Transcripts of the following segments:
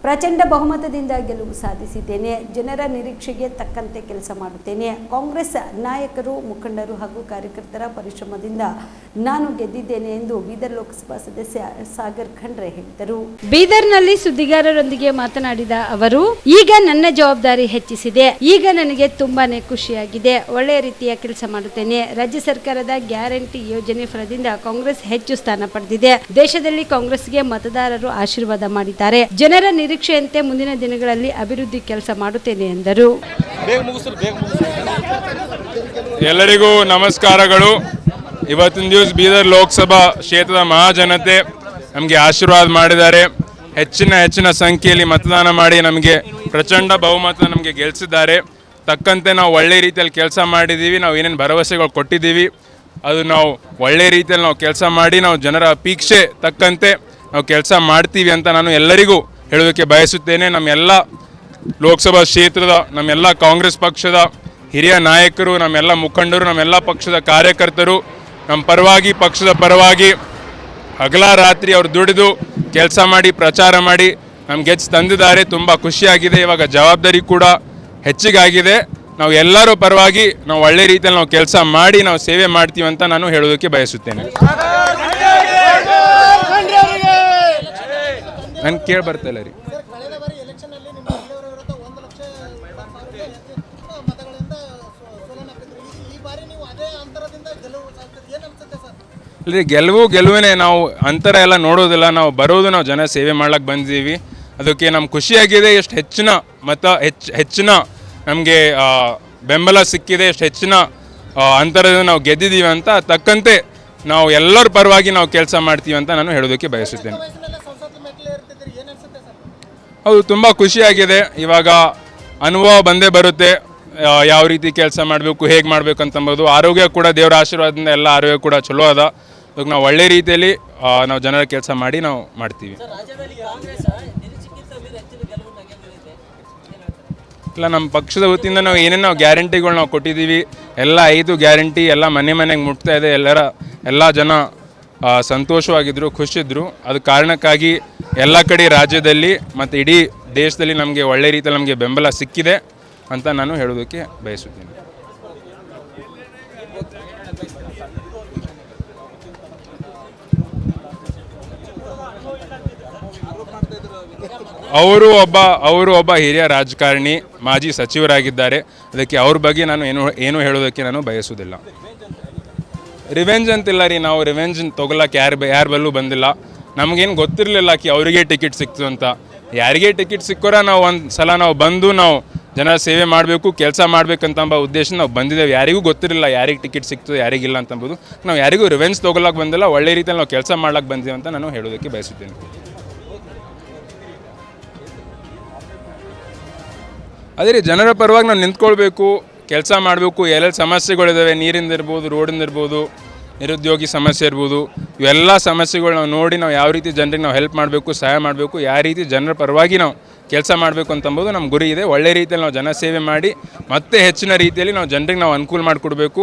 ಪ್ರಚಂಡ ಬಹುಮತದಿಂದ ಗೆಲುವು ಸಾಧಿಸಿದ್ದೇನೆ. ಜನರ ನಿರೀಕ್ಷೆಗೆ ತಕ್ಕಂತೆ ಕೆಲಸ ಮಾಡುತ್ತೇನೆ. ಕಾಂಗ್ರೆಸ್ ನಾಯಕರು, ಮುಖಂಡರು ಹಾಗೂ ಕಾರ್ಯಕರ್ತರ ಪರಿಶ್ರಮದಿಂದ ನಾನು ಗೆದ್ದಿದ್ದೇನೆ ಎಂದು ಬೀದರ್ ಲೋಕಸಭಾ ಸದಸ್ಯ ಸಾಗರ್ ಖಂಡ್ರೆ ಹೇಳಿದರು. ಬೀದರ್ನಲ್ಲಿ ಸುದ್ದಿಗಾರರೊಂದಿಗೆ ಮಾತನಾಡಿದ ಅವರು, ಈಗ ನನ್ನ ಜವಾಬ್ದಾರಿ ಹೆಚ್ಚಿಸಿದೆ. ಈಗ ನನಗೆ ತುಂಬಾನೇ ಖುಷಿಯಾಗಿದೆ. ಒಳ್ಳೆಯ ರೀತಿಯ ಕೆಲಸ ಮಾಡುತ್ತೇನೆ. ರಾಜ್ಯ ಸರ್ಕಾರದ ಗ್ಯಾರಂಟಿ ಯೋಜನೆ ಫಲದಿಂದ ಕಾಂಗ್ರೆಸ್ ಹೆಚ್ಚು ಸ್ಥಾನ ಪಡೆದಿದೆ. ದೇಶದಲ್ಲಿ ಕಾಂಗ್ರೆಸ್ಗೆ ಮತದಾರರು ಆಶೀರ್ವಾದ ಮಾಡಿದ್ದಾರೆ. ಜನರ ನಿರೀಕ್ಷೆಯಂತೆ ಮುಂದಿನ ದಿನಗಳಲ್ಲಿ ಅಭಿವೃದ್ಧಿ ಕೆಲಸ ಮಾಡುತ್ತೇನೆ ಎಂದರು. ಎಲ್ಲರಿಗೂ ನಮಸ್ಕಾರಗಳು. ಇವತ್ತಿನ ದಿವಸ ಬೀದರ್ ಲೋಕಸಭಾ ಕ್ಷೇತ್ರದ ಮಹಾಜನತೆ ನಮಗೆ ಆಶೀರ್ವಾದ ಮಾಡಿದ್ದಾರೆ. ಹೆಚ್ಚಿನ ಸಂಖ್ಯೆಯಲ್ಲಿ ಮತದಾನ ಮಾಡಿ ನಮಗೆ ಪ್ರಚಂಡ ಬಹುಮತ ನಮಗೆ ಗೆಲ್ಲಿಸಿದ್ದಾರೆ. ತಕ್ಕಂತೆ ನಾವು ಒಳ್ಳೆ ರೀತಿಯಲ್ಲಿ ಕೆಲಸ ಮಾಡಿದ್ದೀವಿ. ನಾವು ಏನೇನು ಭರವಸೆಗಳು ಕೊಟ್ಟಿದ್ದೀವಿ ಅದು ನಾವು ಒಳ್ಳೆ ರೀತಿಯಲ್ಲಿ ನಾವು ಕೆಲಸ ಮಾಡಿ ನಾವು ಜನರ ಅಪೇಕ್ಷೆ ತಕ್ಕಂತೆ ನಾವು ಕೆಲಸ ಮಾಡ್ತೀವಿ ಅಂತ ನಾನು ಎಲ್ಲರಿಗೂ ಹೇಳೋದಕ್ಕೆ ಬಯಸುತ್ತೇನೆ. ನಮ್ಮೆಲ್ಲ ಲೋಕಸಭಾ ಕ್ಷೇತ್ರದ ನಮ್ಮೆಲ್ಲ ಕಾಂಗ್ರೆಸ್ ಪಕ್ಷದ ಹಿರಿಯ ನಾಯಕರು, ನಮ್ಮೆಲ್ಲ ಮುಖಂಡರು, ನಮ್ಮೆಲ್ಲ ಪಕ್ಷದ ಕಾರ್ಯಕರ್ತರು ನಮ್ಮ ಪರವಾಗಿ, ಪಕ್ಷದ ಪರವಾಗಿ ಹಗಲ ರಾತ್ರಿ ಅವರು ದುಡಿದು ಕೆಲಸ ಮಾಡಿ ಪ್ರಚಾರ ಮಾಡಿ ನಮ್ಗೆ ಹೆಚ್ಚು ತಂದಿದ್ದಾರೆ. ತುಂಬ ಖುಷಿಯಾಗಿದೆ. ಇವಾಗ ಜವಾಬ್ದಾರಿ ಕೂಡ ಹೆಚ್ಚಿಗಾಗಿದೆ. ನಾವು ಎಲ್ಲರೂ ಪರವಾಗಿ ನಾವು ಒಳ್ಳೆ ರೀತಿಯಲ್ಲಿ ನಾವು ಕೆಲಸ ಮಾಡಿ ನಾವು ಸೇವೆ ಮಾಡ್ತೀವಿ ಅಂತ ನಾನು ಹೇಳೋದಕ್ಕೆ ಬಯಸುತ್ತೇನೆ. ನನ್ಗೆ ಕೇಳಿ ಬರ್ತಾಯಿಲ್ಲ ರೀ. ಇಲ್ಲರಿ, ಗೆಲುವಿನೇ. ನಾವು ಅಂತರ ಎಲ್ಲ ನೋಡೋದಿಲ್ಲ. ನಾವು ಬರೋದು ನಾವು ಜನ ಸೇವೆ ಮಾಡ್ಲಿಕ್ಕೆ ಬಂದಿದ್ದೀವಿ. ಅದಕ್ಕೆ ನಮ್ಗೆ ಖುಷಿಯಾಗಿದೆ. ಎಷ್ಟು ಹೆಚ್ಚಿನ ನಮಗೆ ಬೆಂಬಲ ಸಿಕ್ಕಿದೆ, ಎಷ್ಟು ಹೆಚ್ಚಿನ ಅಂತರದಿಂದ ನಾವು ಗೆದ್ದಿದ್ದೀವಿ ಅಂತ ತಕ್ಕಂತೆ ನಾವು ಎಲ್ಲರ ಪರವಾಗಿ ನಾವು ಕೆಲಸ ಮಾಡ್ತೀವಿ ಅಂತ ನಾನು ಹೇಳೋದಕ್ಕೆ ಬಯಸುತ್ತೇನೆ. ಹೌದು, ತುಂಬ ಖುಷಿಯಾಗಿದೆ. ಇವಾಗ ಅನುಭವ ಬಂದೇ ಬರುತ್ತೆ, ಯಾವ ರೀತಿ ಕೆಲಸ ಮಾಡಬೇಕು, ಹೇಗೆ ಮಾಡಬೇಕು ಅಂತಂಬೋದು. ಆರೋಗ್ಯ ಕೂಡ ದೇವರ ಆಶೀರ್ವಾದದಿಂದ ಎಲ್ಲ ಆರೋಗ್ಯ ಕೂಡ ಚಲೋ ಅದ. ಅದಕ್ಕೆ ನಾವು ಒಳ್ಳೆ ರೀತಿಯಲ್ಲಿ ನಾವು ಜನರ ಕೆಲಸ ಮಾಡಿ ನಾವು ಮಾಡ್ತೀವಿ. ಇಲ್ಲ, ನಮ್ಮ ಪಕ್ಷದ ವತಿಯಿಂದ ನಾವು ಏನೇನು ಗ್ಯಾರಂಟಿಗಳು ನಾವು ಕೊಟ್ಟಿದ್ದೀವಿ, ಎಲ್ಲ 5 ಗ್ಯಾರಂಟಿ ಎಲ್ಲ ಮನೆಗೆ ಮುಟ್ತಾ ಇದೆ. ಎಲ್ಲ ಜನ ಸಂತೋಷವಾಗಿದ್ದರು, ಖುಷಿದ್ರು. ಅದು ಕಾರಣಕ್ಕಾಗಿ ಎಲ್ಲ ಕಡೆ ರಾಜ್ಯದಲ್ಲಿ ಮತ್ತು ಇಡೀ ದೇಶದಲ್ಲಿ ನಮಗೆ ಒಳ್ಳೆ ರೀತಿಯಲ್ಲಿ ನಮಗೆ ಬೆಂಬಲ ಸಿಕ್ಕಿದೆ ಅಂತ ನಾನು ಹೇಳೋದಕ್ಕೆ ಬಯಸುತ್ತೇನೆ. ಅವರು ಒಬ್ಬ ಹಿರಿಯ ರಾಜಕಾರಣಿ, ಮಾಜಿ ಸಚಿವರಾಗಿದ್ದಾರೆ. ಅದಕ್ಕೆ ಅವ್ರ ಬಗ್ಗೆ ನಾನು ಏನು ಹೇಳೋದಕ್ಕೆ ನಾನು ಬಯಸುವುದಿಲ್ಲ. ರಿವೆಂಜ್ ಅಂತಿಲ್ಲ ರೀ. ನಾವು ರಿವೆಂಜ್ ತೊಗೊಳಕ್ಕೆ ಯಾರ ಬಲ್ಲೂ ಬಂದಿಲ್ಲ. ನಮಗೇನು ಗೊತ್ತಿರಲಿಲ್ಲ ಅವರಿಗೆ ಟಿಕೆಟ್ ಸಿಕ್ತು ಅಂತ. ಯಾರಿಗೆ ಟಿಕೆಟ್ ಸಿಕ್ಕೋರ ನಾವು ಒಂದು ಸಲ ನಾವು ಬಂದು ನಾವು ಜನರ ಸೇವೆ ಮಾಡಬೇಕು, ಕೆಲಸ ಮಾಡಬೇಕಂತಂಬ ಉದ್ದೇಶ ನಾವು ಬಂದಿದ್ದೇವೆ. ಯಾರಿಗೂ ಗೊತ್ತಿರಲಿಲ್ಲ ಯಾರಿಗೆ ಟಿಕೆಟ್ ಸಿಕ್ತು ಯಾರಿಗಿಲ್ಲ ಅಂತಂಬೋದು. ನಾವು ಯಾರಿಗೂ ರಿವೆಂಜ್ ತೊಗೊಳಕ್ಕೆ ಬಂದಿಲ್ಲ. ಒಳ್ಳೆ ರೀತಿಯಲ್ಲಿ ನಾವು ಕೆಲಸ ಮಾಡ್ಲಿಕ್ಕೆ ಬಂದಿದ್ದೀವಿ ಅಂತ ನಾನು ಹೇಳೋದಕ್ಕೆ ಬಯಸುತ್ತೇನೆ. ಅದೇ ರೀ, ಜನರ ಪರವಾಗಿ ನಾವು ನಿಂತ್ಕೊಳ್ಬೇಕು, ಕೆಲಸ ಮಾಡಬೇಕು. ಎಲ್ಲೆಲ್ಲಿ ಸಮಸ್ಯೆಗಳಿದ್ದಾವೆ, ನೀರಿಂದ ಇರ್ಬೋದು, ರೋಡಿಂದ ಇರ್ಬೋದು, ನಿರುದ್ಯೋಗಿ ಸಮಸ್ಯೆ ಇರ್ಬೋದು, ಇವೆಲ್ಲ ಸಮಸ್ಯೆಗಳು ನಾವು ನೋಡಿ ನಾವು ಯಾವ ರೀತಿ ಜನರಿಗೆ ನಾವು ಹೆಲ್ಪ್ ಮಾಡಬೇಕು, ಸಹಾಯ ಮಾಡಬೇಕು, ಯಾವ ರೀತಿ ಜನರ ಪರವಾಗಿ ನಾವು ಕೆಲಸ ಮಾಡಬೇಕು ಅಂತಂಬೋದು ನಮ್ಮ ಗುರಿ ಇದೆ. ಒಳ್ಳೆ ರೀತಿಯಲ್ಲಿ ನಾವು ಜನ ಸೇವೆ ಮಾಡಿ ಮತ್ತೆ ಹೆಚ್ಚಿನ ರೀತಿಯಲ್ಲಿ ನಾವು ಜನರಿಗೆ ನಾವು ಅನುಕೂಲ ಮಾಡಿಕೊಡ್ಬೇಕು,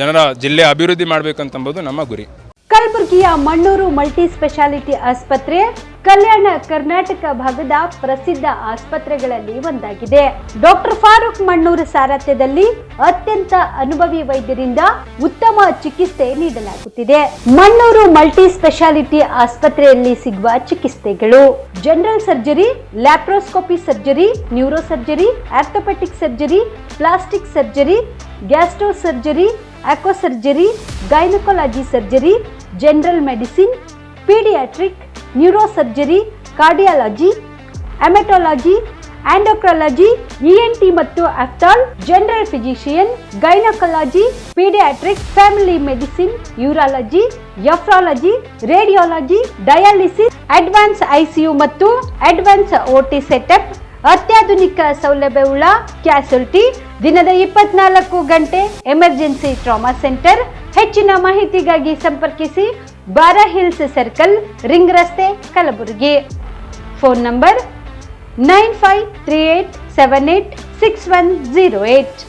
ಜನರ ಜಿಲ್ಲೆ ಅಭಿವೃದ್ಧಿ ಮಾಡಬೇಕಂತಂಬೋದು ನಮ್ಮ ಗುರಿ. ಕಲಬುರಗಿಯ ಮಣ್ಣೂರು ಮಲ್ಟಿ ಸ್ಪೆಷಾಲಿಟಿ ಆಸ್ಪತ್ರೆ ಕಲ್ಯಾಣ ಕರ್ನಾಟಕ ಭಾಗದ ಪ್ರಸಿದ್ಧ ಆಸ್ಪತ್ರೆಗಳಲ್ಲಿ ಒಂದಾಗಿದೆ. ಡಾಕ್ಟರ್ ಫಾರೂಕ್ ಮಣ್ಣೂರು ಸಾರಥ್ಯದಲ್ಲಿ ಅತ್ಯಂತ ಅನುಭವಿ ವೈದ್ಯರಿಂದ ಉತ್ತಮ ಚಿಕಿತ್ಸೆ ನೀಡಲಾಗುತ್ತಿದೆ. ಮಣ್ಣೂರು ಮಲ್ಟಿ ಸ್ಪೆಷಾಲಿಟಿ ಆಸ್ಪತ್ರೆಯಲ್ಲಿ ಸಿಗುವ ಚಿಕಿತ್ಸೆಗಳು: general surgery, laparoscopy surgery, neuro surgery, orthopaedic surgery, plastic surgery, gastro surgery, aqua surgery, gynaecology surgery, general medicine, paediatric, neuro surgery, cardiology, haematology, endocrinology, ENT ಮತ್ತು ophthal, general physician, gynaecology, paediatric, family medicine, urology, nephrology, radiology, dialysis, advance ICU ಮತ್ತು advance OT setup, ಅತ್ಯಾಧುನಿಕ ಸೌಲಭ್ಯವುಳ್ಳ ಕ್ಯಾಸುಲಿಟಿ, ದಿನದ 24 ಗಂಟೆ emergency trauma centre. ಹೆಚ್ಚಿನ ಮಾಹಿತಿಗಾಗಿ ಸಂಪರ್ಕಿಸಿ ಬಾರಾ hills circle, ring ರಸ್ತೆ, ಕಲಬುರಗಿ. Phone number 9538786108.